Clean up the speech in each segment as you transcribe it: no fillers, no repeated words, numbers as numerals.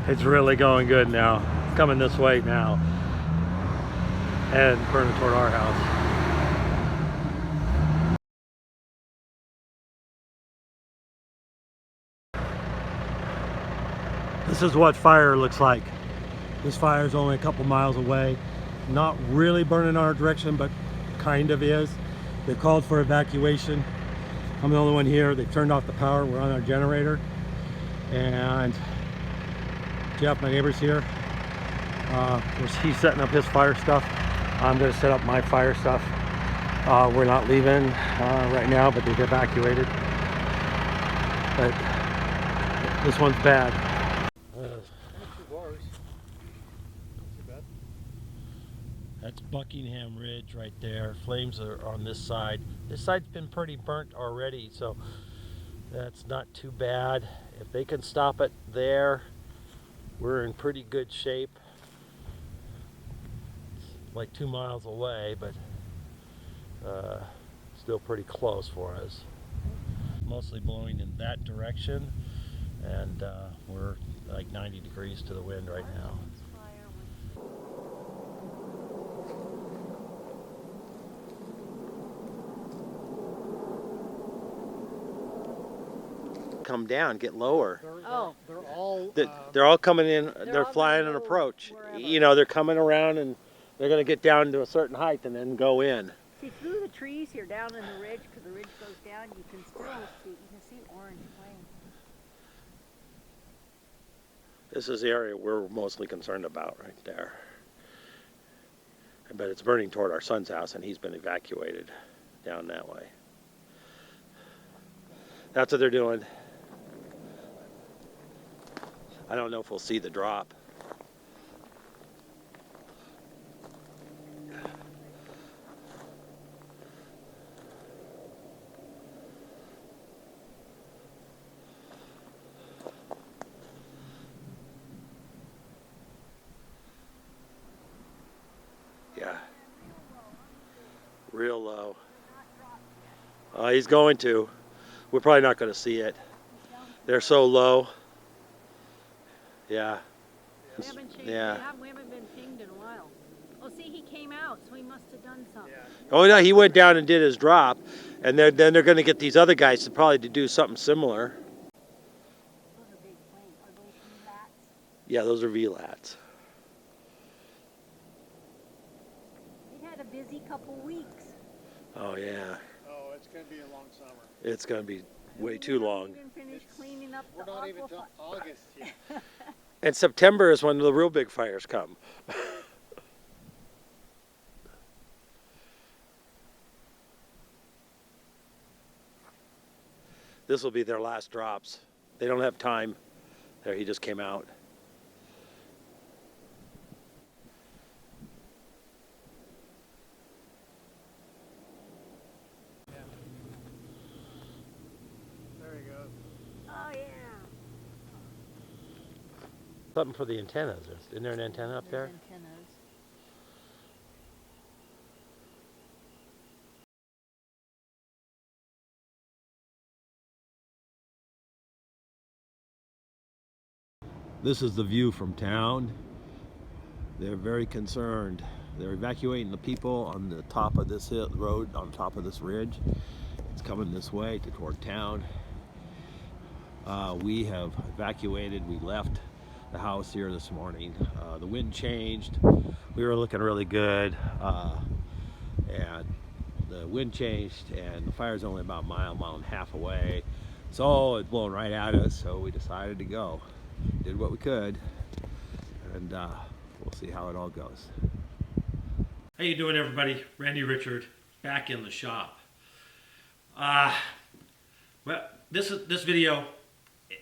It's really going good now. It's coming this way now and burning toward our house. This is what fire looks like. This fire is only a couple miles away. Not really burning our direction, but kind of is. They've called for evacuation. I'm the only one here. They've turned off the power. We're on our generator. And Jeff, my neighbor's here. He's setting up his fire stuff. I'm going to set up my fire stuff. We're not leaving right now, but they've evacuated. But this one's bad. That's Buckingham Ridge right there. Flames are on this side. This side's been pretty burnt already, so that's not too bad. If they can stop it there, we're in pretty good shape. It's like 2 miles away, but still pretty close for us. Mostly blowing in that direction, and we're like 90 degrees to the wind right now. Come down, get lower. They're all coming in. They're flying an approach. You know, they're coming around and they're going to get down to a certain height and then go in. See, through the trees here, down in the ridge, because the ridge goes down, you can still see orange flames. This is the area we're mostly concerned about right there. But it's burning toward our son's house, and he's been evacuated down that way. That's what they're doing. I don't know if we'll see the drop. Yeah. Real low. He's going to. We're probably not going to see it. They're so low. Yeah. We haven't been pinged in a while. Oh, see, he came out, so he must have done something. Oh, no, he went down and did his drop, and then they're going to get these other guys to probably to do something similar. Those are big flames. Are those VLATs? Yeah, those are VLATs. They had a busy couple weeks. Oh, yeah. Oh, it's going to be a long summer. It's going to be way too long. We're not even finished cleaning up We're not even till August yet. And September is when the real big fires come. This will be their last drops. They don't have time. There, he just came out. Yeah. There he goes. Oh, yeah. Something for the antennas. Isn't there an antenna up there? Antennas. This is the view from town. They're very concerned. They're evacuating the people on the top of this hill road, on top of this ridge. It's coming this way toward town. We have evacuated. We left the house here this morning. The wind changed. We were looking really good, and the wind changed, and the fire's only about a mile and a half away. So it's blowing right at us, so we decided to go. Did what we could, and we'll see how it all goes. How you doing, everybody? Randy Richard, back in the shop. Well, this video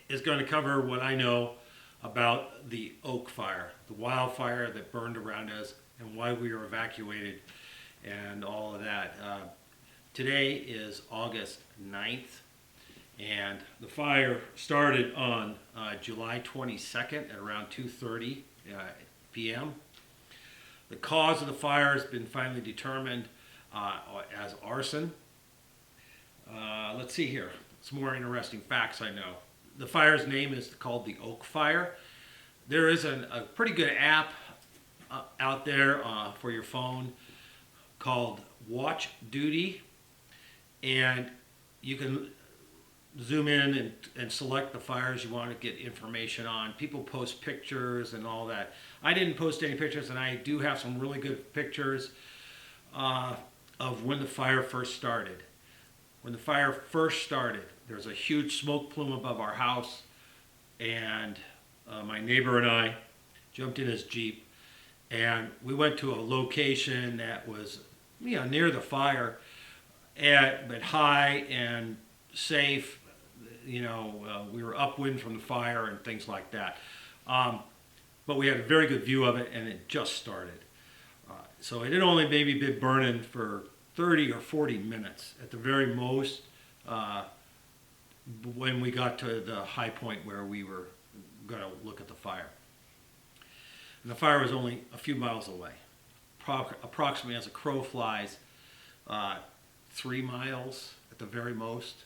is going to cover what I know about the oak fire, the wildfire that burned around us, and why we were evacuated, and all of that. Today is August 9th. And the fire started on July 22nd at around 2:30 p.m. The cause of the fire has been finally determined as arson. Let's see here. Some more interesting facts I know. The fire's name is called the Oak Fire. there is a pretty good app out there for your phone called Watch Duty, and you can zoom in and select the fires you want to get information on. People post pictures and all that. I didn't post any pictures, and I do have some really good pictures of when the fire first started. When the fire first started, there's a huge smoke plume above our house, and my neighbor and I jumped in his Jeep, and we went to a location that was, near the fire, but high and safe. We were upwind from the fire and things like that. But we had a very good view of it, and it just started. So it had only maybe been burning for 30 or 40 minutes at the very most when we got to the high point where we were going to look at the fire. And the fire was only a few miles away, approximately as a crow flies, 3 miles at the very most,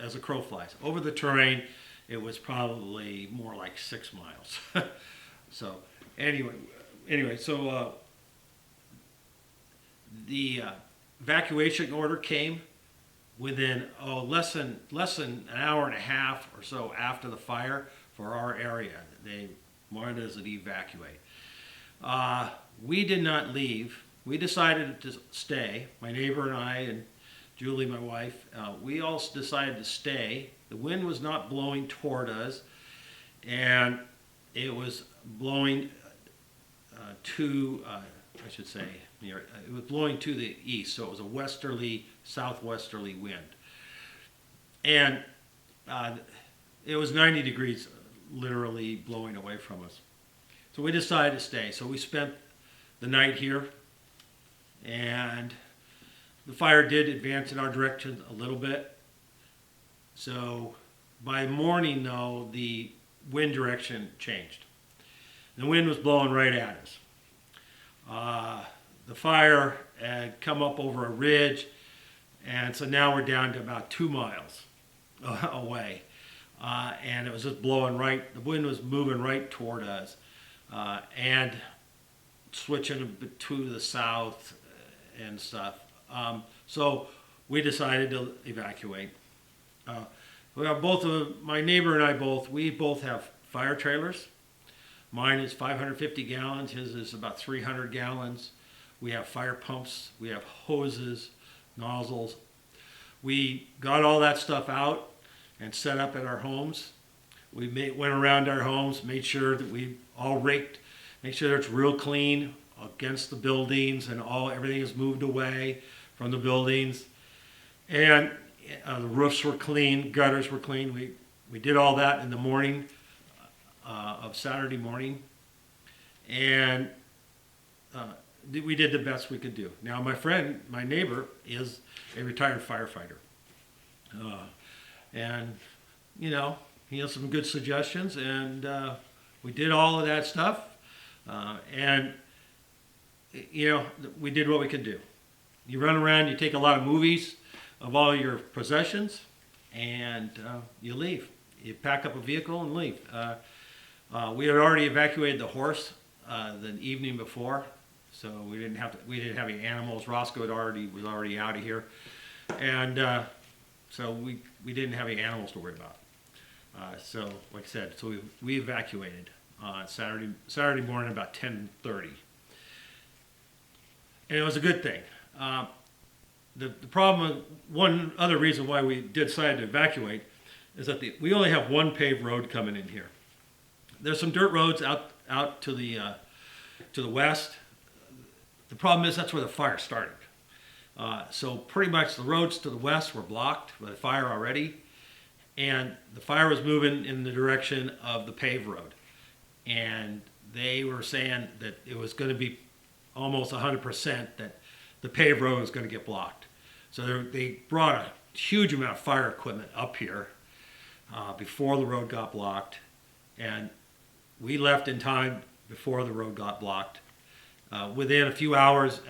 as a crow flies. Over the terrain, it was probably more like 6 miles. So anyway, the evacuation order came within less than an hour and a half or so after the fire for our area. They wanted us to evacuate. We did not leave. We decided to stay. My neighbor and I and Julie, my wife, we all decided to stay. The wind was not blowing toward us, and it was blowing it was blowing to the east, so it was a westerly, southwesterly wind. And it was 90 degrees literally blowing away from us. So we decided to stay. So we spent the night here, and the fire did advance in our direction a little bit. So by morning, though, the wind direction changed. The wind was blowing right at us. The fire had come up over a ridge, and so now we're down to about 2 miles away. And it was just blowing right, the wind was moving right toward us, and switching to the south and stuff. So we decided to evacuate. We have my neighbor and I we both have fire trailers. Mine is 550 gallons, his is about 300 gallons. We have fire pumps, we have hoses, nozzles. We got all that stuff out and set up at our homes. We went around our homes, made sure that we all raked, make sure it's real clean against the buildings, and everything is moved away from the buildings. And the roofs were clean, gutters were clean. We did all that in the morning of Saturday morning, and we did the best we could do. Now, my neighbor, is a retired firefighter, and he has some good suggestions, and we did all of that stuff, and we did what we could do. You run around, you take a lot of movies of all your possessions, and you leave. You pack up a vehicle and leave. We had already evacuated the horse the evening before, so we didn't have any animals. Roscoe was already out of here, and so we didn't have any animals to worry about. So, like I said, so we evacuated Saturday morning about 10:30, and it was a good thing. The problem, one other reason why we decided to evacuate, is that we only have one paved road coming in here. There's some dirt roads out to the west. The problem is that's where the fire started. So pretty much the roads to the west were blocked by the fire already, and the fire was moving in the direction of the paved road. And they were saying that it was going to be almost 100% that the paved road was going to get blocked. So they brought a huge amount of fire equipment up here before the road got blocked, and we left in time before the road got blocked. Within a few hours,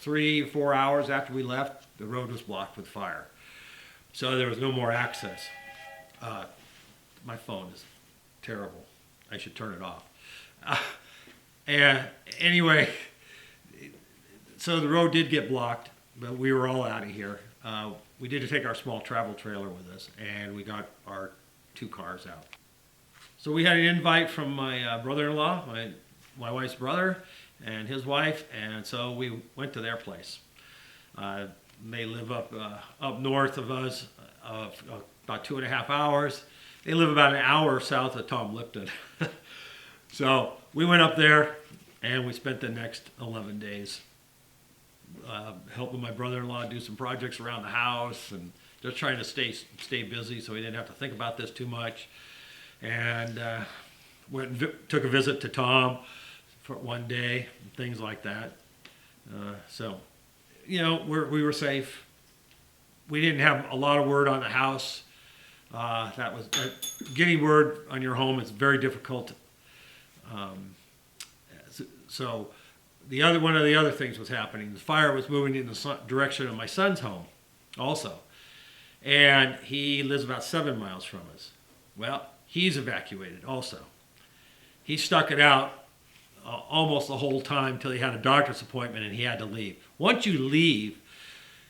3 or 4 hours after we left, the road was blocked with fire. So there was no more access. My phone is terrible. I should turn it off. And anyway, so the road did get blocked, but we were all out of here. We did take our small travel trailer with us, and we got our 2 cars out. So we had an invite from my brother-in-law, my wife's brother, and his wife, and so we went to their place. They live up north of us, about 2.5 hours. They live about an hour south of Tom Lipton. So we went up there, and we spent the next 11 days helping my brother-in-law do some projects around the house, and just trying to stay busy so he didn't have to think about this too much. And went and took a visit to Tom for one day, and things like that. So, you know, we were safe. We didn't have a lot of word on the house. Getting word on your home is very difficult. So one of the other things was happening. The fire was moving in the direction of my son's home also. And he lives about 7 miles from us. Well, he's evacuated also. He stuck it out almost the whole time till he had a doctor's appointment and he had to leave. Once you leave,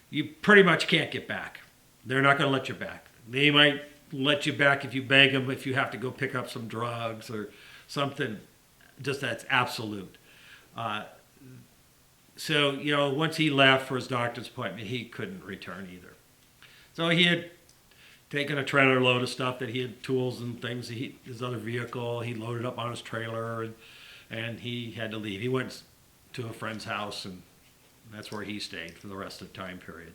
you pretty much can't get back. They're not going to let you back. They might let you back if you beg them, if you have to go pick up some drugs or something. Just that's absolute. So, you know, once he left for his doctor's appointment, he couldn't return either. So he had taken a trailer load of stuff that he had, tools and things, his other vehicle, he loaded up on his trailer, and he had to leave. He went to a friend's house, and that's where he stayed for the rest of the time period.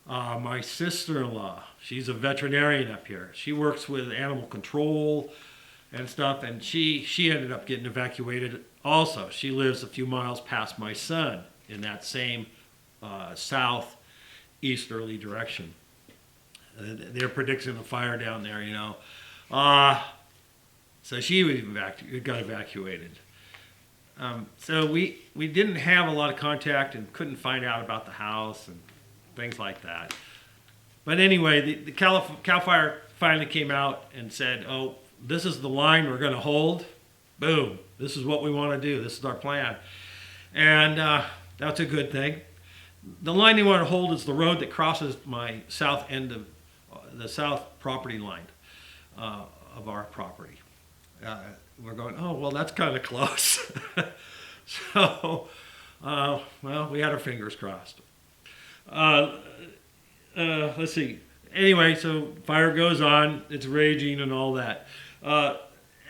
My sister-in-law, she's a veterinarian up here. She works with animal control and stuff, and she ended up getting evacuated also. She lives a few miles past my son in that same southeasterly direction. They're predicting a fire down there, you know. So she got evacuated. So we didn't have a lot of contact and couldn't find out about the house and things like that. But anyway, the CAL FIRE finally came out and said, oh, this is the line we're going to hold. Boom. This is what we want to do. This is our plan. And that's a good thing. The line they want to hold is the road that crosses my south end of the south property line of our property. We're going, oh, well, that's kind of close. So, well, we had our fingers crossed. Let's see. Anyway, so fire goes on. It's raging and all that.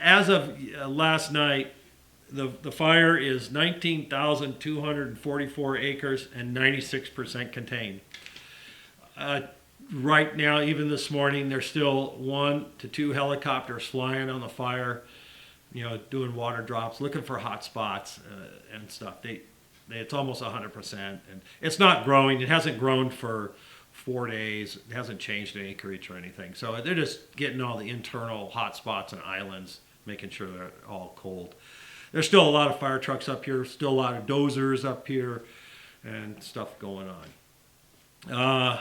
As of last night, the fire is 19,244 acres and 96% contained. Right now, even this morning, there's still 1 to 2 helicopters flying on the fire, you know, doing water drops, looking for hot spots and stuff. It's almost 100%, and it's not growing. It hasn't grown for 4 days. It hasn't changed in acreage or anything. So they're just getting all the internal hot spots and islands, making sure they're all cold. There's still a lot of fire trucks up here, still a lot of dozers up here, and stuff going on.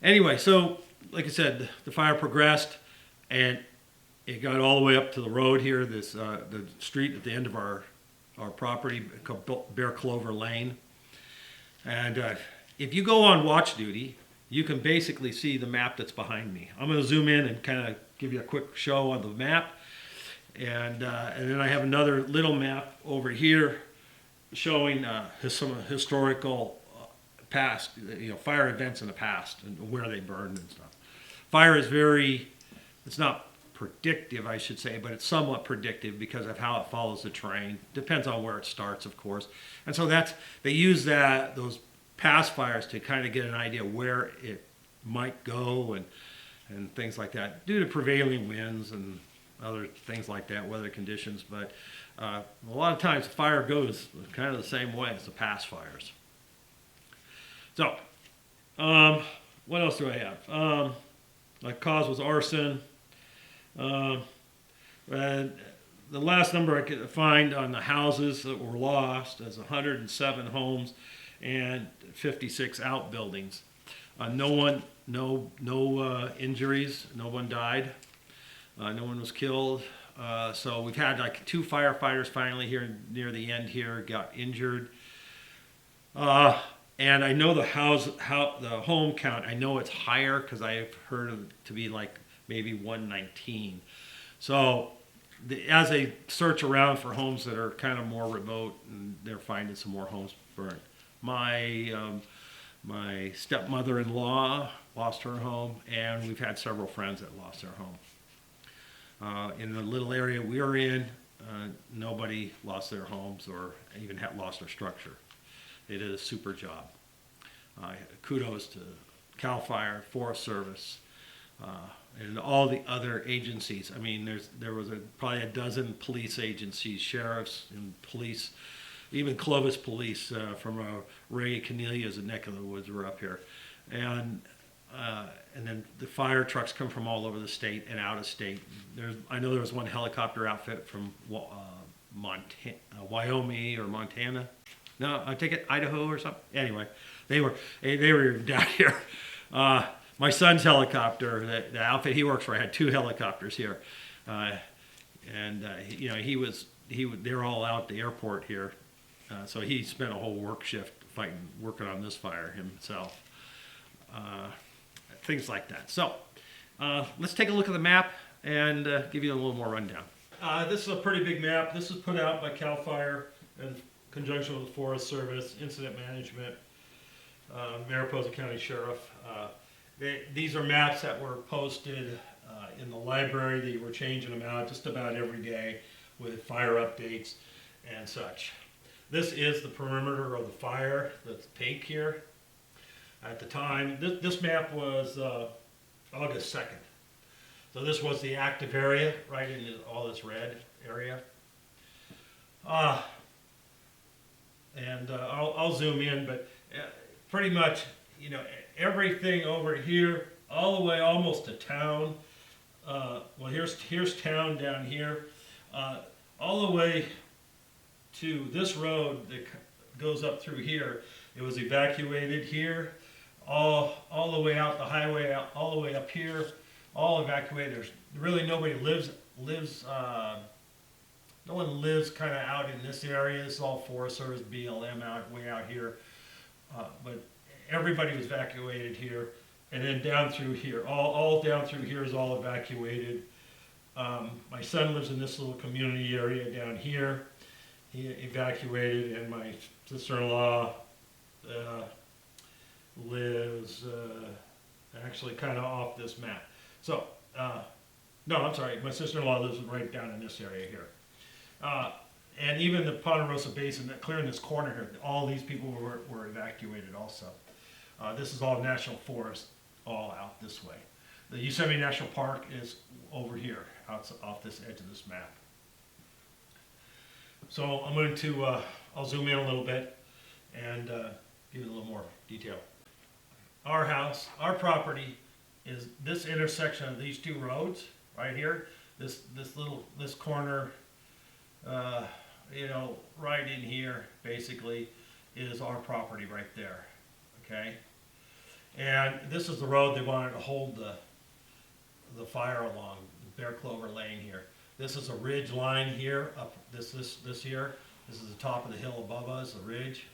Anyway, so like I said, the fire progressed, and it got all the way up to the road here, the street at the end of our property called Bear Clover Lane. And if you go on watch duty, you can basically see the map that's behind me. I'm going to zoom in and kind of give you a quick show on the map. And then I have another little map over here showing some historical past, you know, fire events in the past and where they burned and stuff. Fire is it's not predictive, I should say, but it's somewhat predictive because of how it follows the terrain. Depends on where it starts, of course. And so they use those past fires to kind of get an idea where it might go and things like that, due to prevailing winds and other things like that, weather conditions. But a lot of times the fire goes kind of the same way as the past fires. So, what else do I have? My cause was arson. And the last number I could find on the houses that were lost is 107 homes and 56 outbuildings. No injuries. No one died. No one was killed. So we've had like 2 firefighters finally here near the end here got injured. And I know the home count, I know it's higher because I've heard of it to be like maybe 119. So as they search around for homes that are kind of more remote, and they're finding some more homes burnt. My stepmother-in-law lost her home, and we've had several friends that lost their home. In the little area we are in, nobody lost their homes or even lost their structure. They did a super job. Kudos to CAL FIRE, Forest Service, and all the other agencies. I mean, there was probably a dozen police agencies, sheriffs and police, even Clovis Police from Ray Cornelia's neck of the woods were up here, and then the fire trucks come from all over the state and out of state. I know there was one helicopter outfit from Wyoming or Montana. No, I take it Idaho or something. Anyway, they were down here. My son's helicopter, the outfit he works for, had 2 helicopters here, and they're all out at the airport here. So he spent a whole work shift working on this fire himself. Things like that. So let's take a look at the map and give you a little more rundown. This is a pretty big map. This is put out by CAL FIRE in conjunction with the Forest Service, Incident Management, Mariposa County Sheriff. These are maps that were posted in the library. They were changing them out just about every day with fire updates and such. This is the perimeter of the fire that's pink here. At the time, this map was August 2nd. So this was the active area, right in all this red area. And I'll zoom in, but pretty much, everything over here, all the way almost to town. Well, here's town down here, all the way to this road that goes up through here. It was evacuated here, all the way out the highway, all the way up here, all evacuated. There's really nobody lives. No one lives kind of out in this area. This is all Forest Service, BLM way out here. But everybody was evacuated here, and then down through here, all down through here is all evacuated. My son lives in this little community area down here. He evacuated, and my sister-in-law lives actually kind of off this map. So, no, I'm sorry, my sister-in-law lives right down in this area here. And even the Ponderosa Basin, clear in this corner here, all these people were evacuated also. This is all national forest, all out this way. The Yosemite National Park is over here, off this edge of this map. So I'm going to, I'll zoom in a little bit and give you a little more detail. Our house, our property is this intersection of these 2 roads right here. This corner, right in here basically is our property right there. Okay, and this is the road they wanted to hold the fire along, Bear Clover Lane here. This is a ridge line here, up this here. This is the top of the hill above us, the ridge.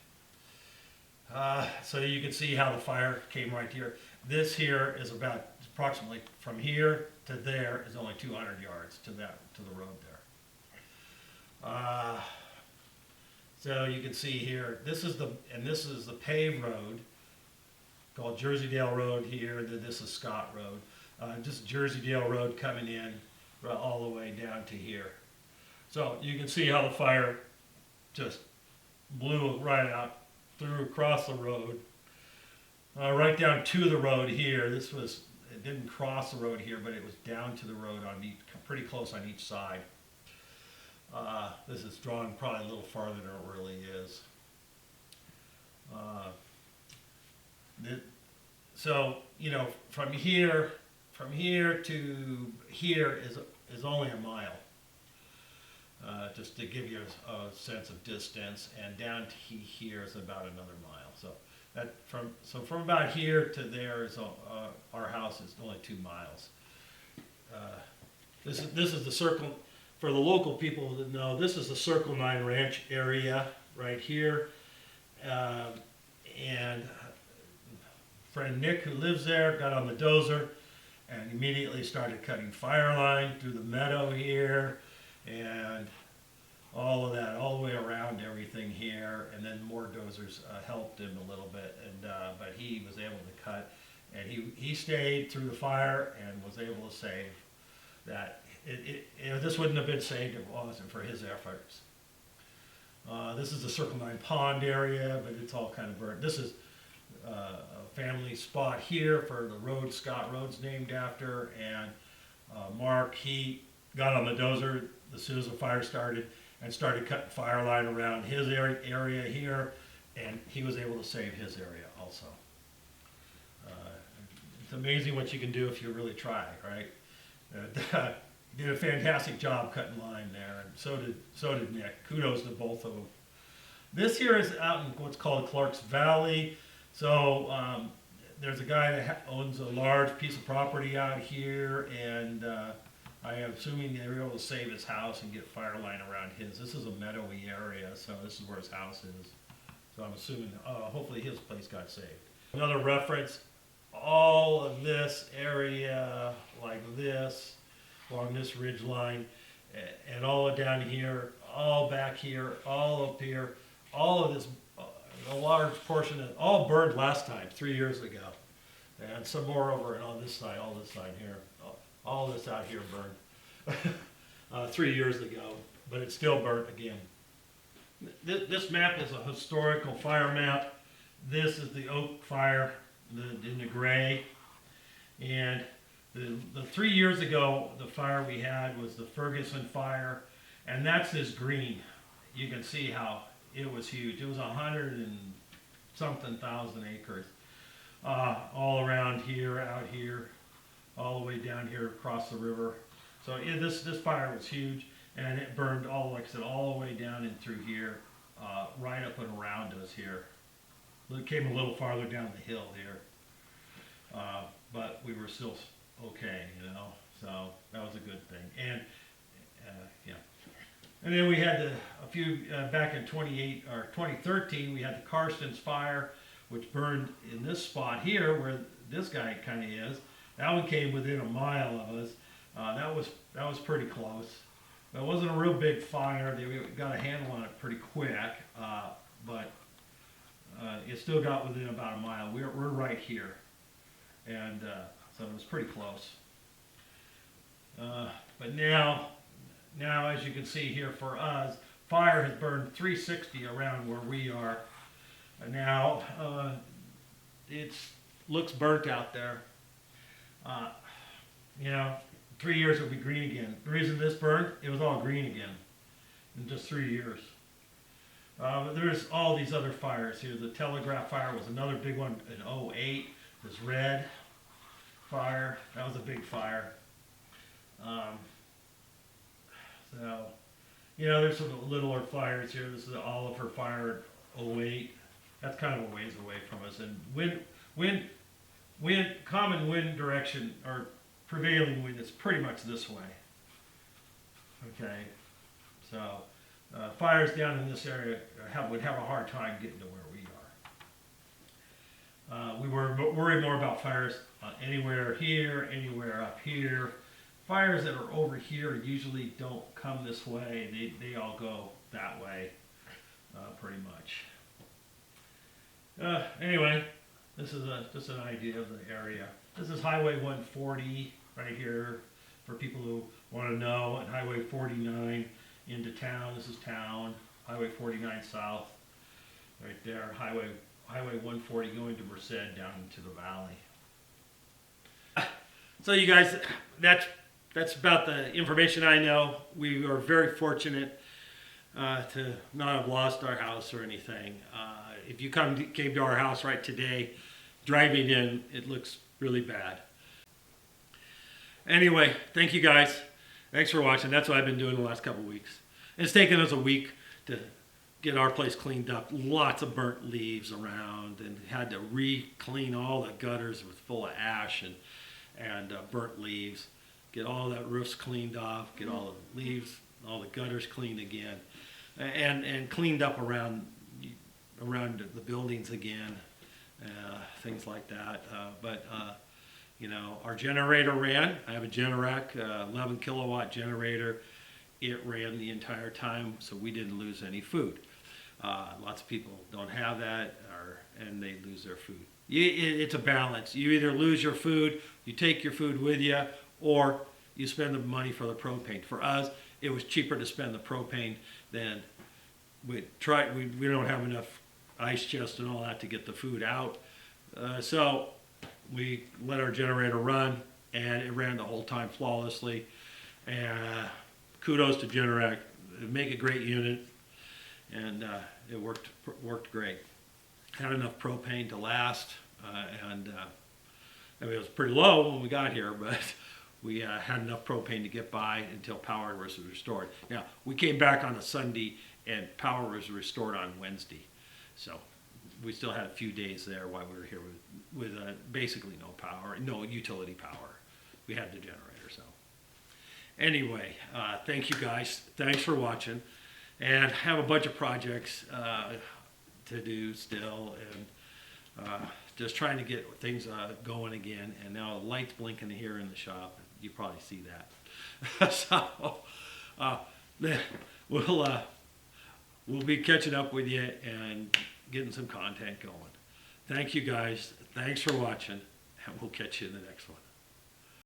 So you can see how the fire came right here. This here is about approximately from here to there is only 200 yards to the road there. So you can see here, this is the paved road called Jerseydale Road here. Then this is Scott Road. Just Jerseydale Road coming in all the way down to here. So you can see how the fire just blew right out through across the road, right down to the road here. It didn't cross the road here, but it was down to the road pretty close on each side. This is drawn probably a little farther than it really is. So from here to here is only a mile. Just to give you a sense of distance, and down to here is about another mile. So from about here to there is our house is only 2 miles. This is the circle. for the local people that know, this is the Circle 9 Ranch area right here. And friend Nick, who lives there, got on the dozer and immediately started cutting fire line through the meadow here and all of that, all the way around everything here. And then more dozers helped him a little bit, and but he was able to cut, and he stayed through the fire and was able to save that. This wouldn't have been saved if it wasn't for his efforts. This is the Circle 9 Pond area, but it's all kind of burnt. This is a family spot here for the road Scott Road's named after, and Mark, he got on the dozer as soon as the fire started and started cutting fire line around his area here, and he was able to save his area also. It's amazing what you can do if you really try, right? Did a fantastic job cutting line there, and so did Nick. Kudos to both of them. This here is out in what's called Clark's Valley. So there's a guy that owns a large piece of property out here, and I am assuming they were able to save his house and get fire line around his. This is a meadowy area, so this is where his house is. So I'm assuming, hopefully his place got saved. Another reference, all of this area like this, along this ridge line, and all down here, all back here, all up here, all of this, a large portion of all burned last time, 3 years ago. And some more over and on this side, all this side here. All this out here burned 3 years ago, but it's still burnt again. This map is a historical fire map. This is the Oak Fire in the gray. And the 3 years ago, the fire we had was the Ferguson fire, and that's this green. You can see how it was huge. It was 100 and something thousand acres, all around here, out here, all the way down here across the river. So this fire was huge, and it burned all, like I said, all the way down and through here, right up and around us here. It came a little farther down the hill here, but we were still okay, you know. So that was a good thing. And yeah. And then we had a few back in 2013. We had the Karstens fire, which burned in this spot here where this guy kind of is. That one came within a mile of us. That was pretty close. It wasn't a real big fire. They got a handle on it pretty quick, but it still got within about a mile. We're right here, and so it was pretty close. But now, as you can see here for us, fire has burned 360 around where we are. And now it looks burnt out there. You know, 3 years it'll be green again. The reason this burned, it was all green again in just 3 years. But there's all these other fires here. The Telegraph fire was another big one in '08. This red fire, that was a big fire. So, you know, there's some littler fires here. This is the Oliver fire in '08. That's kind of a ways away from us. And common wind direction, or prevailing wind, is pretty much this way. Okay, so fires down in this area would have a hard time getting to where we are. We were worried more about fires anywhere here, anywhere up here. Fires that are over here usually don't come this way. They all go that way, pretty much. Anyway, this is just an idea of the area. This is Highway 140 right here for people who want to know, and Highway 49 into town. This is town. Highway 49 south, right there. Highway 140 going to Merced down into the valley. So you guys, that's about the information I know. We are very fortunate to not have lost our house or anything. If you came to our house right today, driving in, it looks really bad. Anyway, thank you guys. Thanks for watching. That's what I've been doing the last couple weeks. It's taken us a week to get our place cleaned up. Lots of burnt leaves around, and had to re-clean all the gutters with full of ash and burnt leaves. Get all that roofs cleaned off, get all the leaves all the gutters cleaned again, and cleaned up around the buildings again, things like that. But you know, our generator ran. I have a Generac 11 kilowatt generator. It ran the entire time, so we didn't lose any food. Lots of people don't have that, and they lose their food. It's a balance. You either lose your food, you take your food with you, or you spend the money for the propane. For us, it was cheaper to spend the propane than we don't have enough ice chest and all that to get the food out. So we let our generator run, and it ran the whole time flawlessly. And kudos to Generac. They make a great unit, and it worked great. Had enough propane to last, and I mean, it was pretty low when we got here, but we had enough propane to get by until power was restored. Now, we came back on a Sunday, and power was restored on Wednesday. So we still had a few days there while we were here with basically no power, no utility power. We had the generator, so. Anyway, thank you guys. Thanks for watching. And have a bunch of projects to do still, and just trying to get things going again. And now the light's blinking here in the shop. You probably see that. So we'll be catching up with you and getting some content going. Thank you guys. Thanks for watching, and we'll catch you in the next one.